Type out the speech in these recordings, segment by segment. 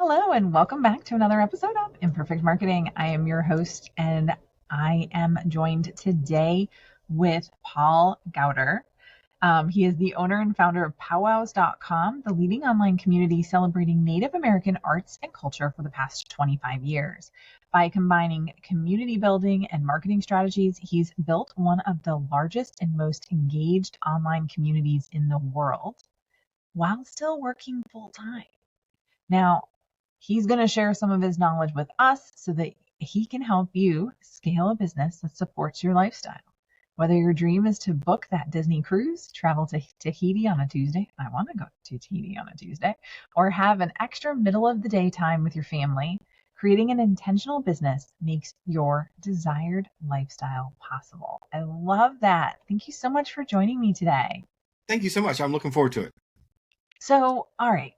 Hello, and welcome back to another episode of Imperfect Marketing. I am your host, and I am joined today with Paul Gowder. He is the owner and founder of powwows.com, the leading online community celebrating Native American arts and culture for the past 25 years. By combining community building and marketing strategies, he's built one of the largest and most engaged online communities in the world while still working full time. Now, he's going to share some of his knowledge with us so that he can help you scale a business that supports your lifestyle. Whether your dream is to book that Disney cruise, travel to Tahiti on a Tuesday, I want to go to Tahiti on a Tuesday, or have an extra middle of the day time with your family, creating an intentional business makes your desired lifestyle possible. I love that. Thank you so much for joining me today. Thank you so much. I'm looking forward to it. So, all right.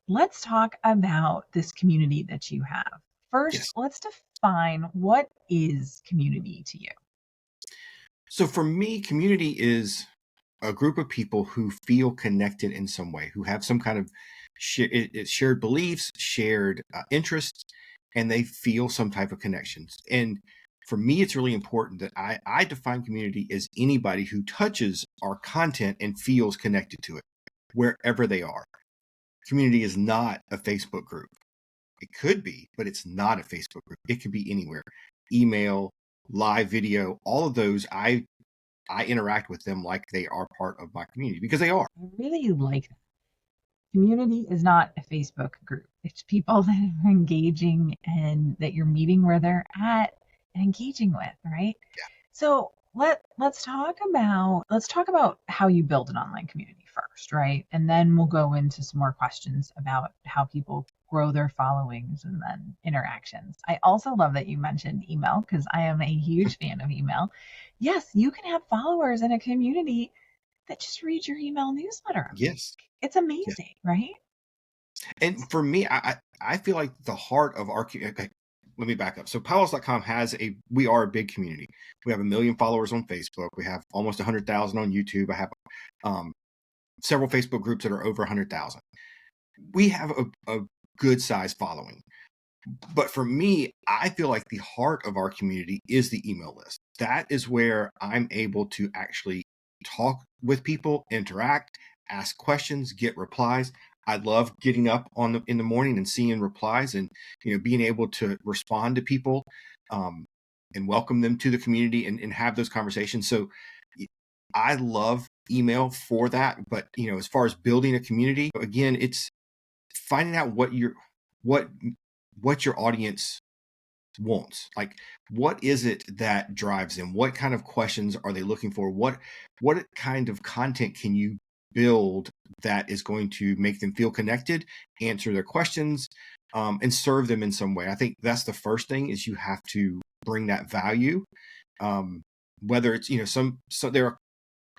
Let's talk about this community that you have. First, Yes. let's define what is community to you. So for me, community is a group of people who feel connected in some way, who have some kind of shared beliefs, shared interests, and they feel some type of connections. And for me, it's really important that I define community as anybody who touches our content and feels connected to it, wherever they are. Community is not a Facebook group. It could be, but it's not a Facebook group. It could be anywhere. Email, live video, all of those, I interact with them like they are part of my community because they are. I really like that. Community is not a Facebook group. It's people that are engaging and that you're meeting where they're at and engaging with, right? Yeah. So let's talk about how you build an online community first, right? And then we'll go into some more questions about how people grow their followings and then interactions. I also love that you mentioned email because I am a huge fan of email. Yes, you can have followers in a community that just read your email newsletter. Yes. It's Yes. amazing, right? And for me, I feel like the heart of our community. Okay, let me back up. So powwows.com we are a big community. We have 1 million followers on Facebook. We have almost 100,000 on YouTube. I have several Facebook groups that are over 100,000. We have a good sized following. But for me, I feel like the heart of our community is the email list. That is where I'm able to actually talk with people, interact, ask questions, get replies. I love getting up in the morning and seeing replies and being able to respond to people and welcome them to the community and have those conversations. So I love email for that. But as far as building a community, again, it's finding out what your audience wants. Like, what is it that drives them? What kind of questions are they looking for? What kind of content can you build that is going to make them feel connected, answer their questions, and serve them in some way? I think that's the first thing, is you have to bring that value. Whether it's, so there are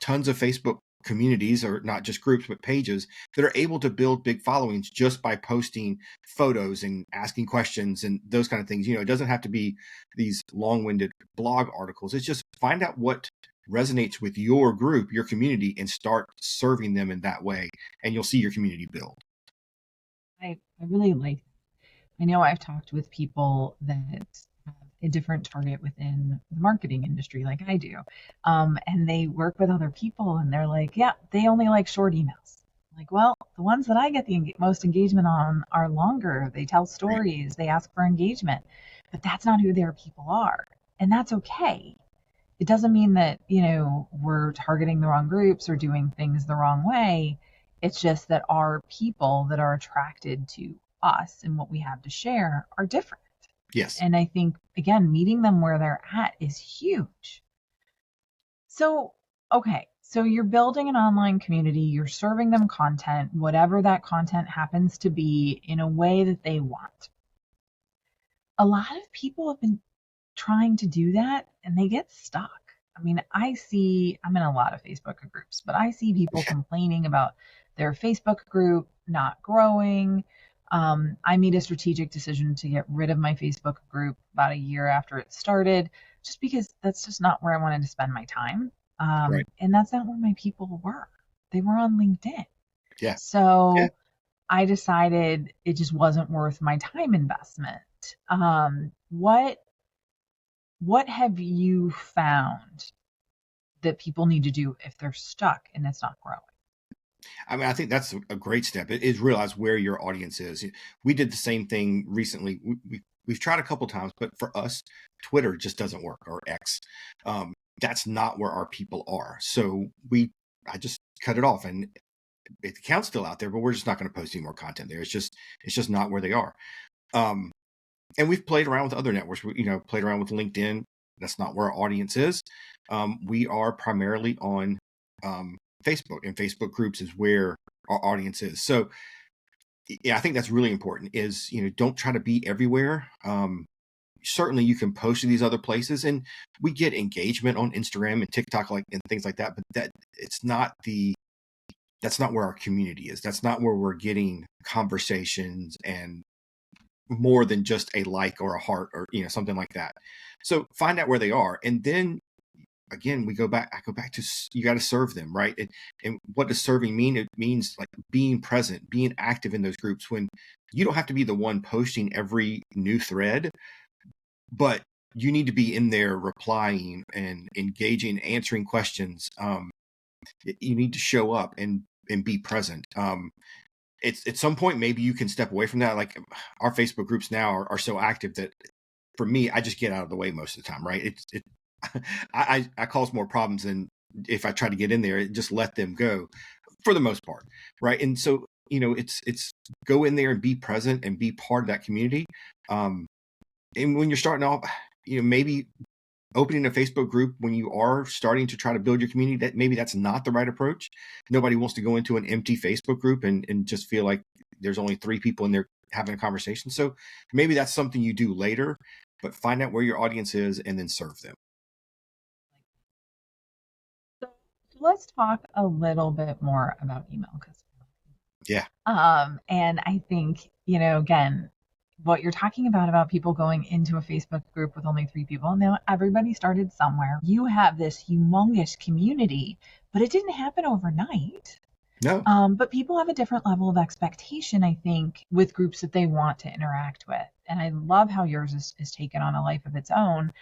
tons of Facebook communities, or not just groups, but pages that are able to build big followings just by posting photos and asking questions and those kind of things. It doesn't have to be these long-winded blog articles. It's just find out what resonates with your group, your community, and start serving them in that way, and you'll see your community build. I really like that. I know I've talked with people that have a different target within the marketing industry, like I do. And they work with other people and they're like, yeah, they only like short emails. Like, well, the ones that I get the most engagement on are longer. They tell Right. stories, they ask for engagement, but that's not who their people are. And that's okay. It doesn't mean that, we're targeting the wrong groups or doing things the wrong way. It's just that our people that are attracted to us and what we have to share are different. Yes. And I think, again, meeting them where they're at is huge. So, okay, so you're building an online community, you're serving them content, whatever that content happens to be, in a way that they want. A lot of people have been trying to do that and they get stuck. I mean, I'm in a lot of Facebook groups, but I see people complaining about their Facebook group not growing. I made a strategic decision to get rid of my Facebook group about a year after it started, just because that's just not where I wanted to spend my time. Right. And that's not where my people were. They were on LinkedIn. Yeah. So I decided it just wasn't worth my time investment. What have you found that people need to do if they're stuck and it's not growing? I mean, I think that's a great step. It is realize where your audience is. We did the same thing recently. We've tried a couple times, but for us, Twitter just doesn't work, or X. That's not where our people are. So I just cut it off, and the account's still out there, but we're just not going to post any more content there. It's just not where they are. And we've played around with other networks. Played around with LinkedIn. That's not where our audience is. We are primarily on Facebook, and Facebook groups is where our audience is. So yeah, I think that's really important is, don't try to be everywhere. Certainly you can post to these other places, and we get engagement on Instagram and TikTok and things like that, but that's not where our community is. That's not where we're getting conversations and more than just a like or a heart or, something like that. So find out where they are. And then again, I go back to, you got to serve them, right? And what does serving mean? It means like being present, being active in those groups, when you don't have to be the one posting every new thread, but you need to be in there replying and engaging, answering questions. You need to show up and be present. It's at some point, maybe you can step away from that. Like our Facebook groups now are so active that for me, I just get out of the way most of the time, right? I cause more problems than if I try to get in there. Just let them go for the most part, right? And so it's go in there and be present and be part of that community. And when you're starting off, maybe opening a Facebook group when you are starting to try to build your community, that maybe that's not the right approach. Nobody wants to go into an empty Facebook group and just feel like there's only 3 people in there having a conversation. So maybe that's something you do later, but find out where your audience is and then serve them. So let's talk a little bit more about email, because Yeah. and I think, again, what you're talking about people going into a Facebook group with only 3 people. Now everybody started somewhere. You have this humongous community, but it didn't happen overnight. No. But people have a different level of expectation, I think, with groups that they want to interact with. And I love how yours is taken on a life of its own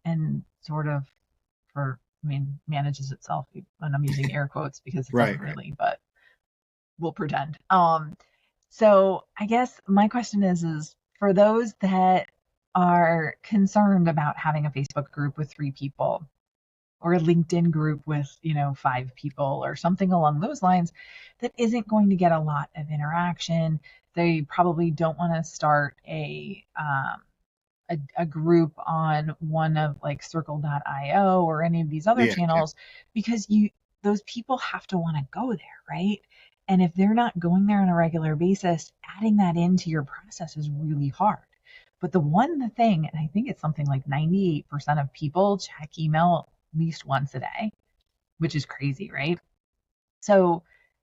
and sort of manages itself. And I'm using air quotes because it doesn't really, but we'll pretend. So I guess my question is for those that are concerned about having a Facebook group with 3 people, or a LinkedIn group with, 5 people or something along those lines, that isn't going to get a lot of interaction. They probably don't want to start a group on one of like circle.io or any of these other channels, because those people have to want to go there, right? And if they're not going there on a regular basis, adding that into your process is really hard. But the one thing, and I think it's something like 98% of people check email at least once a day, which is crazy, right? So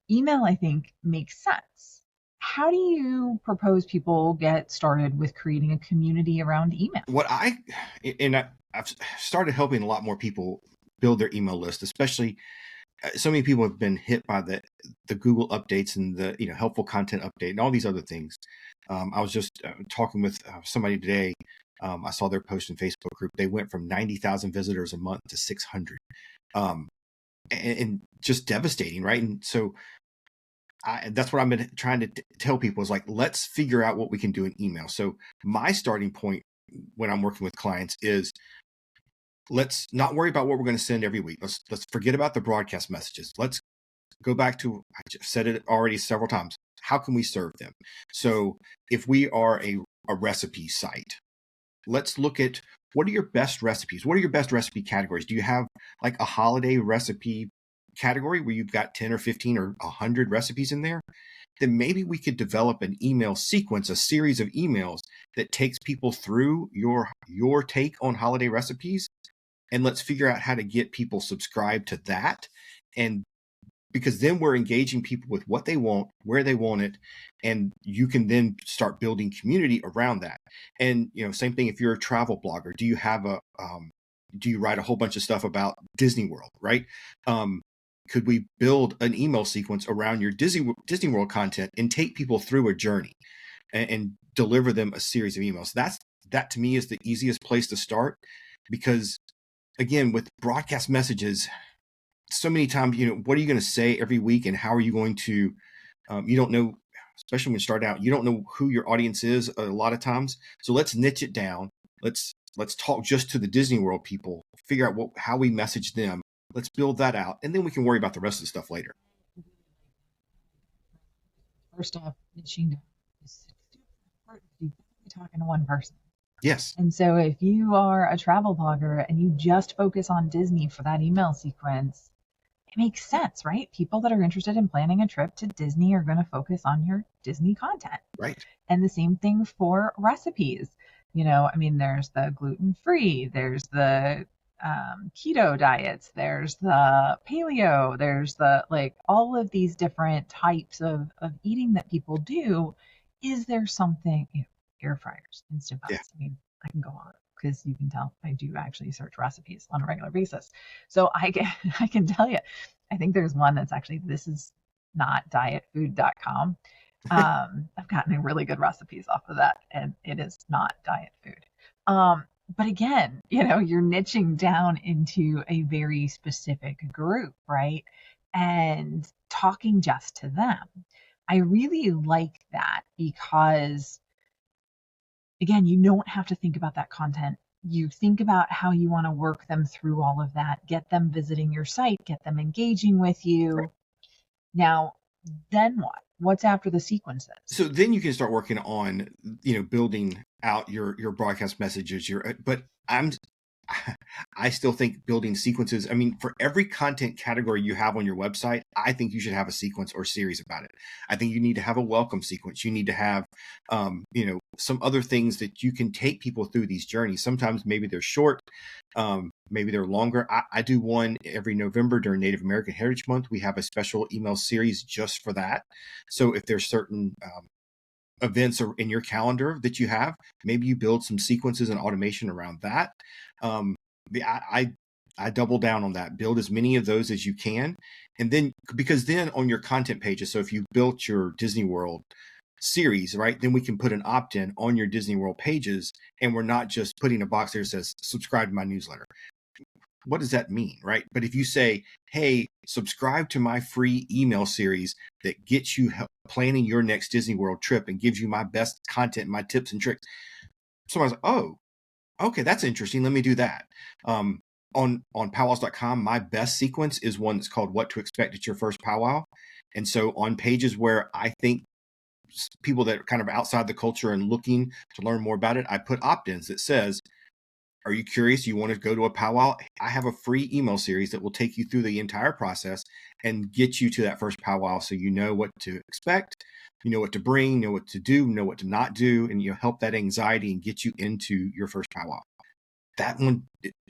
email, I think, makes sense. How do you propose people get started with creating a community around email? I've started helping a lot more people build their email list, especially so many people have been hit by the Google updates and the helpful content update and all these other things. I was just talking with somebody today. I saw their post in Facebook group. They went from 90,000 visitors a month to 600, and just devastating, right? And so that's what I've been trying to tell people is like, let's figure out what we can do in email. So my starting point when I'm working with clients is, let's not worry about what we're going to send every week. Let's forget about the broadcast messages. Let's go back to, I said it already several times, how can we serve them? So if we are a recipe site, let's look at what are your best recipes? What are your best recipe categories? Do you have like a holiday recipe category where you've got 10 or 15 or 100 recipes in there? Then maybe we could develop an email sequence, a series of emails that takes people through your take on holiday recipes. And let's figure out how to get people subscribed to that. And because then we're engaging people with what they want, where they want it, and you can then start building community around that. And same thing if you're a travel blogger. Do you write a whole bunch of stuff about Disney World, right? could we build an email sequence around your Disney World content and take people through a journey and deliver them a series of emails? That to me is the easiest place to start, because again, with broadcast messages, so many times, what are you going to say every week, and how are you going to, you don't know, especially when you start out, you don't know who your audience is a lot of times. So let's niche it down. Let's talk just to the Disney World people, figure out how we message them. Let's build that out, and then we can worry about the rest of the stuff later. First off, niching down is super important. You're talking to one person. Yes. And so if you are a travel blogger and you just focus on Disney for that email sequence, it makes sense, right? People that are interested in planning a trip to Disney are going to focus on your Disney content. Right. And the same thing for recipes. There's the gluten-free, there's the keto diets, there's the paleo, there's the all of these different types of eating that people do. Is there something, air fryers, Instant Pots? Yeah. I can go on, because you can tell I do actually search recipes on a regular basis. So I can tell you, I think there's one that's actually, this is not dietfood.com. I've gotten really good recipes off of that, and it is not diet food. But again, you're niching down into a very specific group, right? And talking just to them. I really like that, because again, you don't have to think about that content. You think about how you want to work them through all of that, get them visiting your site, get them engaging with you. Right. Now, then what? What's after the sequences? So then you can start working on, building out your broadcast messages. But I still think building sequences. I mean, for every content category you have on your website, I think you should have a sequence or series about it. I think you need to have a welcome sequence. You need to have, some other things that you can take people through these journeys. Sometimes maybe they're short, maybe they're longer. I do one every November during Native American Heritage Month. We have a special email series just for that. So if there's certain events in your calendar that you have, maybe you build some sequences and automation around that. I double down on that. Build as many of those as you can, and then, because then on your content pages, so if you built your Disney World series, right, then we can put an opt-in on your Disney World pages, and we're not just putting a box there that says subscribe to my newsletter. What does that mean, right? But if you say, hey, subscribe to my free email series that gets you planning your next Disney World trip and gives you my best content, my tips and tricks, someone's like, oh, okay, that's interesting. Let me do that. On powwows.com, my best sequence is one that's called What to Expect at Your First Powwow. And so on pages where I think people that are kind of outside the culture and looking to learn more about it, I put opt-ins that says, are you curious? You want to go to a powwow? I have a free email series that will take you through the entire process and get you to that first powwow, so you know what to expect, you know what to bring, know what to do, know what to not do, and help that anxiety and get you into your first powwow. That one,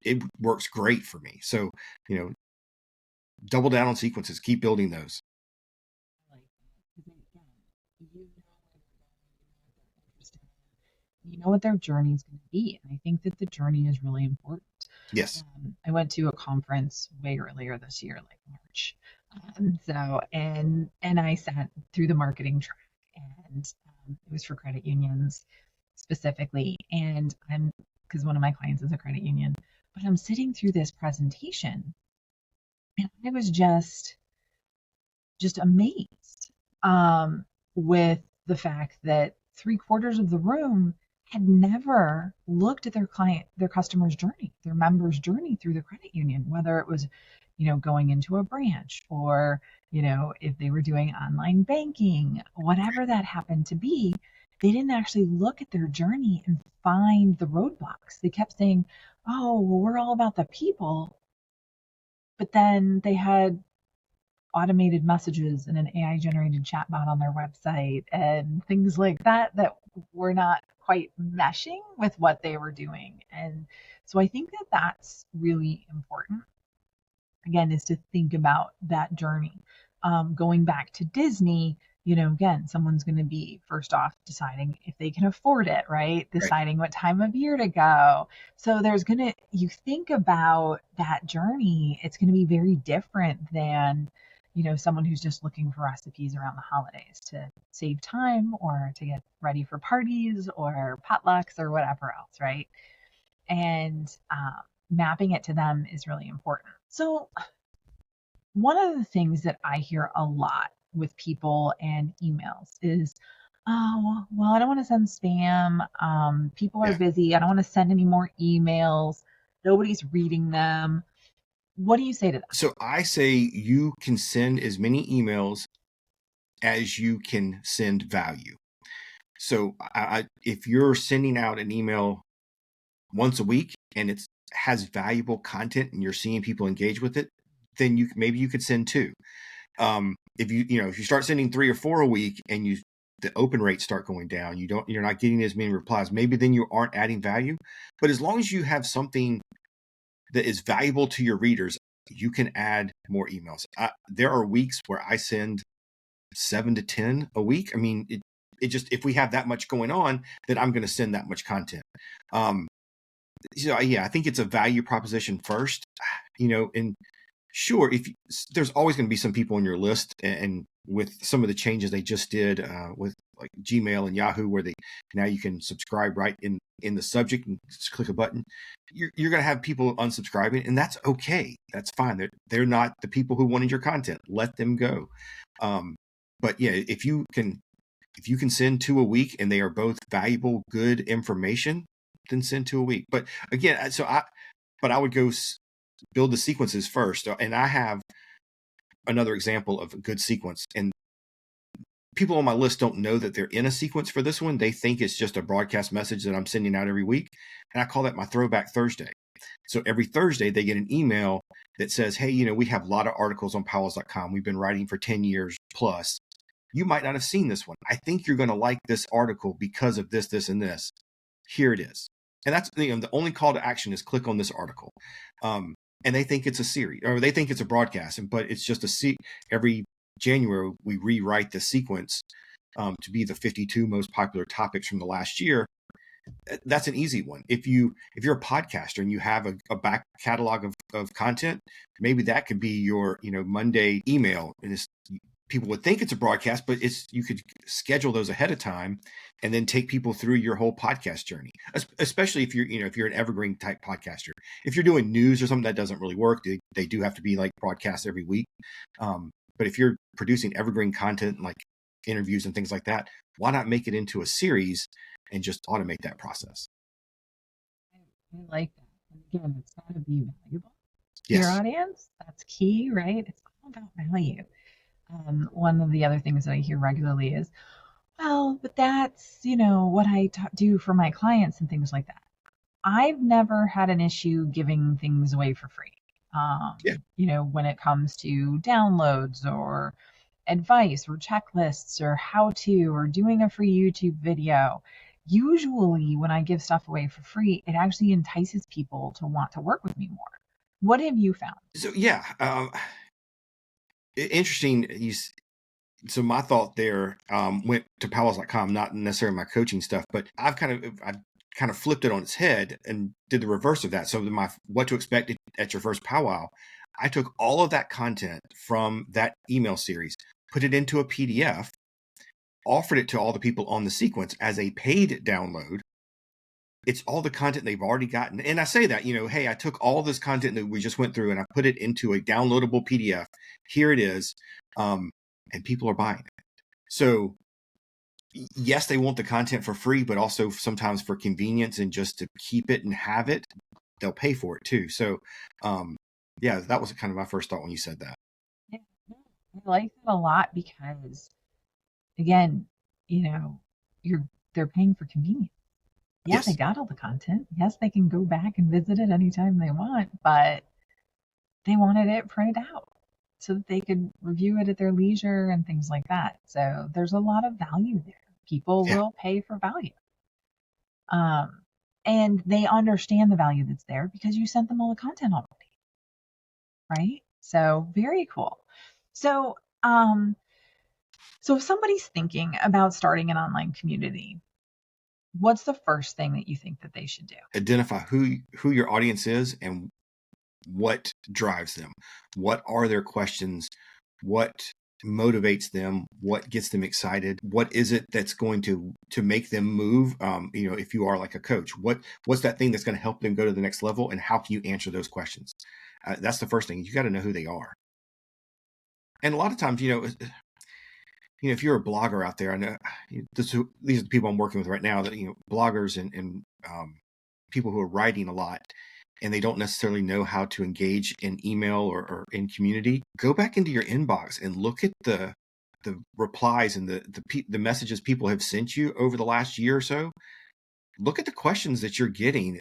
it works great for me. So, double down on sequences, keep building those. You know what their journey is going to be. And I think that the journey is really important. Yes. I went to a conference way earlier this year, like March. And I sat through the marketing track, and it was for credit unions specifically. And because one of my clients is a credit union, but I'm sitting through this presentation, and I was just amazed with the fact that 3/4 of the room had never looked at their customer's journey, their member's journey through the credit union, whether it was, going into a branch, or, if they were doing online banking, whatever that happened to be. They didn't actually look at their journey and find the roadblocks. They kept saying, oh, well, we're all about the people. But then they had automated messages and an AI generated chatbot on their website and things like that were not quite meshing with what they were doing. And so I think that that's really important, again, is to think about that journey. Going back to Disney, again, someone's going to be first off deciding if they can afford it, right? Right. Deciding what time of year to go. So you think about that journey, it's going to be very different than, someone who's just looking for recipes around the holidays to save time or to get ready for parties or potlucks or whatever else, right? And mapping it to them is really important. So, one of the things that I hear a lot with people and emails is, oh, well, I don't want to send spam. People are Yeah. busy. I don't want to send any more emails. Nobody's reading them. What do you say to that? So I say you can send as many emails as you can send value. So if you're sending out an email once a week and it has valuable content and you're seeing people engage with it, then maybe you could send two. If you start sending 3 or 4 a week and the open rates start going down, you're not getting as many replies, maybe then you aren't adding value. But as long as you have something that is valuable to your readers, you can add more emails. There are weeks where I send 7 to 10 a week. I mean, it just, if we have that much going on, then I'm going to send that much content. So yeah, I think it's a value proposition first, and sure, there's always going to be some people on your list, and with some of the changes they just did with like Gmail and Yahoo, where now you can subscribe right in the subject and just click a button. You're going to have people unsubscribing, and that's okay. That's fine. They're not the people who wanted your content. Let them go. But yeah, if you can send 2 a week and they are both valuable, good information, then send 2 a week. But again, I would go build the sequences first. And I have another example of a good sequence. And people on my list don't know that they're in a sequence for this one. They think it's just a broadcast message that I'm sending out every week. And I call that my Throwback Thursday. So every Thursday, they get an email that says, hey, we have a lot of articles on powells.com. We've been writing for 10 years plus. You might not have seen this one. I think you're going to like this article because of this, this, and this. Here it is. And that's the only call to action is click on this article. And they think it's a series, or they think it's a broadcast, but it's just every January we rewrite the sequence to be the 52 most popular topics from the last year. That's an easy one. If you're a podcaster and you have a back catalog of content, maybe that could be your Monday email. And people would think it's a broadcast, but you could schedule those ahead of time and then take people through your whole podcast journey, especially if you're an evergreen type podcaster. If you're doing news or something, that doesn't really work. They do have to be like broadcasts every week. But if you're producing evergreen content like interviews and things like that, why not make it into a series and just automate that process? I like that. And again, it's got to be valuable to Yes. your audience. That's key, right? It's all about value. One of the other things that I hear regularly is, well, but that's, what I do for my clients and things like that. I've never had an issue giving things away for free. When it comes to downloads or advice or checklists or how to or doing a free YouTube video. Usually, when I give stuff away for free, it actually entices people to want to work with me more. What have you found? So yeah, interesting. So my thought there went to powells.com, not necessarily my coaching stuff, but I've kind of flipped it on its head and did the reverse of that. So my what to expect at your first powwow, I took all of that content from that email series, put it into a PDF, offered it to all the people on the sequence as a paid download. It's all the content they've already gotten. And I say that, hey, I took all this content that we just went through and I put it into a downloadable PDF. Here it is. And people are buying it. So yes, they want the content for free, but also sometimes for convenience and just to keep it and have it, they'll pay for it too. So yeah, that was kind of my first thought when you said that. Yeah, I like that a lot because, again, they're paying for convenience. Yeah, Yes. they got all the content. Yes, they can go back and visit it anytime they want, but they wanted it printed out so that they could review it at their leisure and things like that. So there's a lot of value there. People will pay for value. And they understand the value that's there because you sent them all the content already. Right? So very cool. So So if somebody's thinking about starting an online community, what's the first thing that you think that they should do? Identify who your audience is and what drives them. What are their questions? What motivates them? What gets them excited? What is it that's going to make them move? If you are like a coach, what's that thing that's going to help them go to the next level, and how can you answer those questions? That's the first thing. You got to know who they are. And a lot of times, if you're a blogger out there, I know these are the people I'm working with right now, that, bloggers and people who are writing a lot, and they don't necessarily know how to engage in email or in community. Go back into your inbox and look at the replies and the messages people have sent you over the last year or so. Look at the questions that you're getting.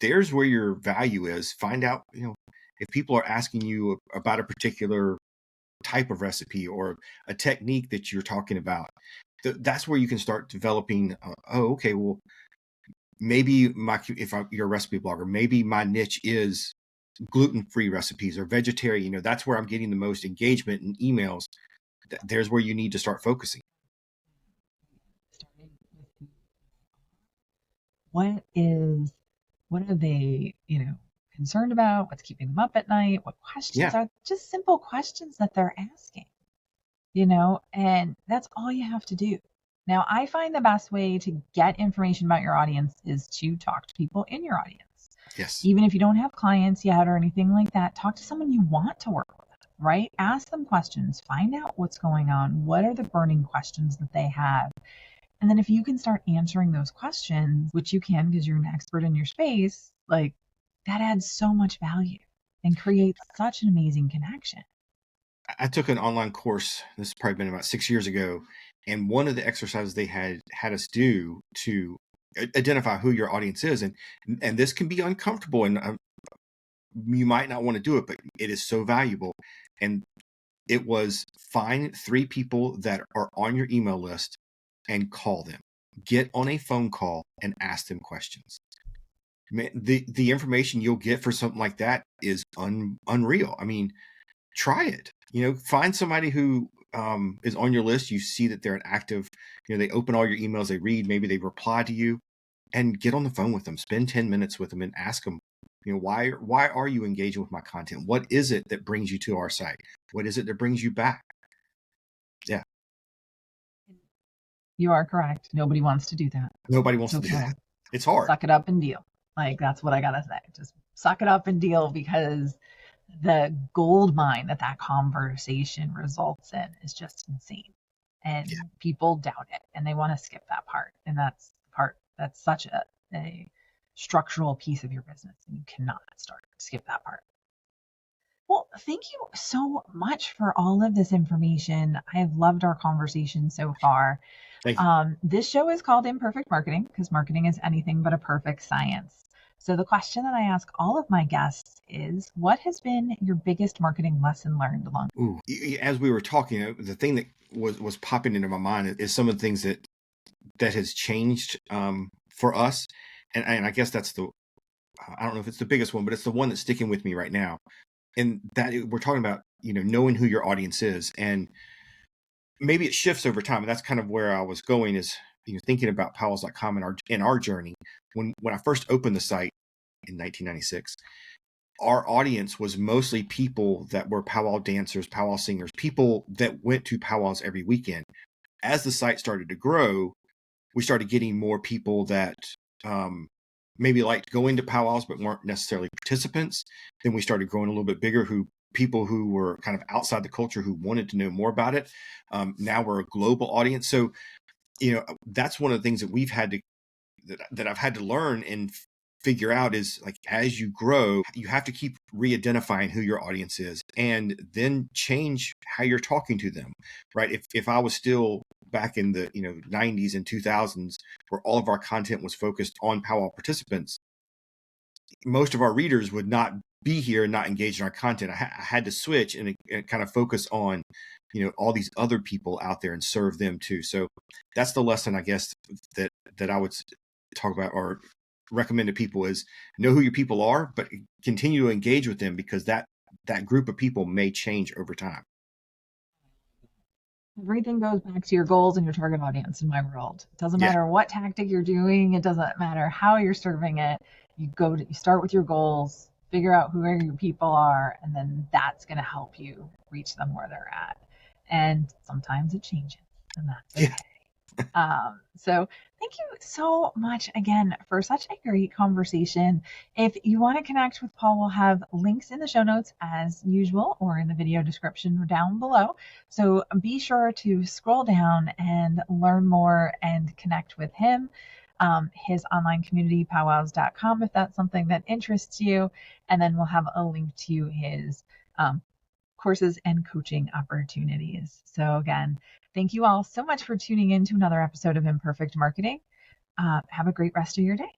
There's where your value is. Find out, if people are asking you about a particular type of recipe or a technique that you're talking about. That's where you can start developing. Okay, well, maybe you're a recipe blogger, maybe my niche is gluten-free recipes or vegetarian. That's where I'm getting the most engagement in emails. There's where you need to start focusing. What are they, concerned about? What's keeping them up at night? What questions Yeah. are just simple questions that they're asking, and that's all you have to do. Now, I find the best way to get information about your audience is to talk to people in your audience. Yes. Even if you don't have clients yet or anything like that, talk to someone you want to work with, right? Ask them questions, find out what's going on. What are the burning questions that they have? And then if you can start answering those questions, which you can because you're an expert in your space, like that adds so much value and creates such an amazing connection. I took an online course. This has probably been about 6 years ago. And one of the exercises they had us do to identify who your audience is. And this can be uncomfortable, and you might not want to do it, but it is so valuable. And it was find 3 people that are on your email list and call them. Get on a phone call and ask them questions. Man, the information you'll get for something like that is unreal. I mean, try it. Find somebody who is on your list. You see that they're an active, they open all your emails, they read, maybe they reply to you, and get on the phone with them. Spend 10 minutes with them and ask them, why are you engaging with my content? What is it that brings you to our site? What is it that brings you back? Yeah. You are correct. Nobody wants to do that. Nobody wants to do that. It's hard. Suck it up and deal. Like, that's what I got to say. Just suck it up and deal, because the gold mine that conversation results in is just insane. And people doubt it and they want to skip that part. And that's the part that's such a structural piece of your business. And you cannot skip that part. Well, thank you so much for all of this information. I've loved our conversation so far. Thank you. This show is called Imperfect Marketing because marketing is anything but a perfect science. So the question that I ask all of my guests is, what has been your biggest marketing lesson learned along? Ooh, as we were talking, the thing that was popping into my mind is some of the things that has changed for us, and I guess that's I don't know if it's the biggest one, but it's the one that's sticking with me right now. And that we're talking about, knowing who your audience is, and maybe it shifts over time. And that's kind of where I was going, is, thinking about powwows.com in our journey. When I first opened the site in 1996, our audience was mostly people that were powwow dancers, powwow singers, people that went to powwows every weekend. As the site started to grow, we started getting more people that maybe liked going to powwows but weren't necessarily participants. Then we started growing a little bit bigger, people who were kind of outside the culture who wanted to know more about it. Now we're a global audience. So, that's one of the things that that I've had to learn and figure out, is like, as you grow, you have to keep re-identifying who your audience is and then change how you're talking to them, right? If I was still back in the 90s and 2000s, where all of our content was focused on powwow participants, most of our readers would not be here and not engage in our content. I had to switch and kind of focus on all these other people out there and serve them too. So that's the lesson, I guess, that I would talk about or recommend to people, is know who your people are, but continue to engage with them, because that group of people may change over time. Everything goes back to your goals and your target audience in my world. It doesn't Yeah. matter what tactic you're doing. It doesn't matter how you're serving it. You start with your goals, figure out who your people are, and then that's going to help you reach them where they're at. And sometimes it changes, and that's Yeah. okay. So thank you so much again for such a great conversation. If you want to connect with Paul, we'll have links in the show notes as usual or in the video description down below. So be sure to scroll down and learn more and connect with him. His online community, powwows.com, if that's something that interests you. And then we'll have a link to his courses and coaching opportunities. So again, thank you all so much for tuning in to another episode of Imperfect Marketing. Have a great rest of your day.